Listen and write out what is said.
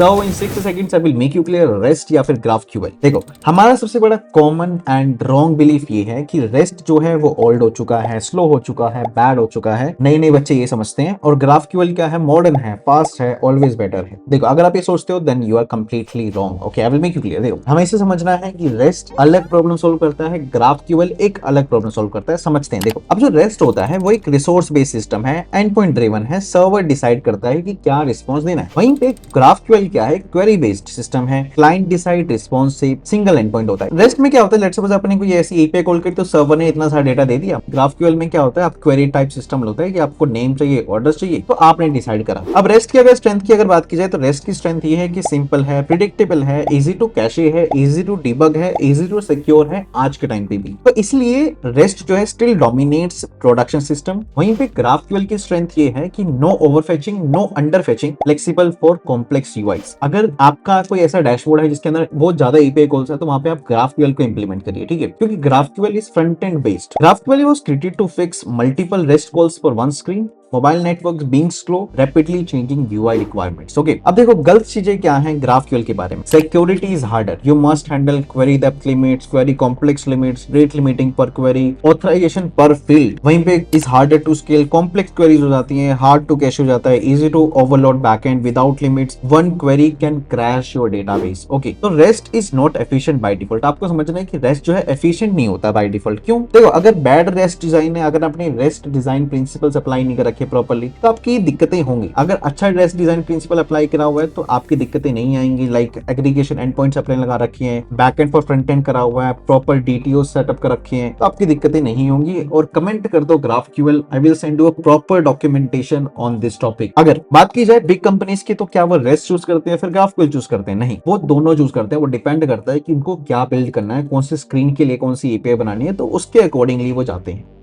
So in 60 seconds I will make you clear rest या फिर GraphQL। देखो, हमारा सबसे बड़ा कॉमन एंड रॉन्ग बिलीफ ये है कि रेस्ट जो है वो ओल्ड हो चुका है, स्लो हो चुका है, बैड हो चुका है, नए नए बच्चे ये समझते हैं, और GraphQL क्या है, मॉडर्न है, फास्ट है, ऑलवेज बेटर है। देखो, अगर आप ये सोचते हो then you are completely wrong. Okay, I will make you clear. देखो, हमें इसे समझना है कि रेस्ट अलग प्रॉब्लम सोल्व करता है, GraphQL एक अलग प्रॉब्लम सोल्व करता है। समझते हैं। देखो, अब जो रेस्ट होता है वो एक रिसोर्स बेस्ड सिस्टम है, एंड पॉइंट ड्रिवन है, सर्वर डिसाइड करता है कि क्या रिस्पॉन्स देना है। वहीं पे GraphQL क्या है, क्वेरी बेस्ड सिस्टम है, client decide, responsive, single and point होता है। रेस्ट में क्या होता है, लेट्स सपोज आपने कोई ऐसी एपीआई कॉल करी तो सर्वर ने इतना सारा डेटा दे दिया। GraphQL में क्या होता है, आप क्वेरी टाइप सिस्टम होता है कि आपको नेम चाहिए, ऑर्डर्स चाहिए, तो आपने डिसाइड करा। अब रेस्ट की अगर स्ट्रेंथ की अगर बात की जाए तो रेस्ट की स्ट्रेंथ ये है कि सिंपल है, प्रिडिक्टेबल है, इजी टू कैशे है, इजी टू डिबग है, इजी टू सिक्योर है आज के टाइम पे भी। तो इसलिए रेस्ट जो है स्टिल डोमिनेट्स प्रोडक्शन सिस्टम। वहीं पे GraphQL की स्ट्रेंथ ये है कि no overfetching, no underfetching, flexible for complex UIs. अगर आपका कोई ऐसा डैशबोर्ड है जिसके अंदर बहुत ज्यादा एपीआई कॉल्स है तो वहां पे आप GraphQL को इंप्लीमेंट करिए, ठीक है, क्योंकि GraphQL is front end based. GraphQL was created to fix multiple REST calls for one screen, mobile networks being slow, rapidly changing UI requirements. Okay, अब देखो गलत चीजें क्या हैं GraphQL के बारे में। Security is harder, you must handle query depth limits, query complex limits, rate limiting per query, authorization per field. वहीं पे is harder to scale, complex queries हो जाती हैं, हार्ड टू कैश हो जाता है, easy to overload backend without limits, one query can crash your database. Okay, तो REST is not efficient by default. आपको समझना है कि रेस्ट जो है एफिशिएंट नहीं होता बाय डिफॉल्ट। क्यों? देखो, अगर बैड रेस्ट डिजाइन है, अगर आपने रेस्ट डिजाइन प्रिंसिपल्स अप्लाई नहीं कर रखे प्रॉपर्ली तो आपकी दिक्कतें होंगी। अगर अच्छा रेस्ट डिजाइन प्रिंसिपल अप्लाई करा हुआ है तो आपकी दिक्कतें नहीं आएंगी। लाइक एग्रीगेशन एंड पॉइंट्स आपने लगा रखी हैं, बैकएंड फॉर फ्रंट एंड करा हुआ है, प्रॉपर डीटीओ सेटअप कर रखे हैं, तो आपकी दिक्कतें नहीं होंगी। और कमेंट कर दो GraphQL, I will send you a proper documentation on this topic. अगर बात की जाए बिग कंपनीज की तो क्या वो रेस्ट चूज करते हैं फिर GraphQL चूज करते हैं? नहीं, वो दोनों चूज करते हैं। वो डिपेंड करता है कि उनको क्या बिल्ड करना है, कौन सी स्क्रीन के लिए कौन सी एपीआई बनानी है, तो उसके अकॉर्डिंगली वो जाते हैं।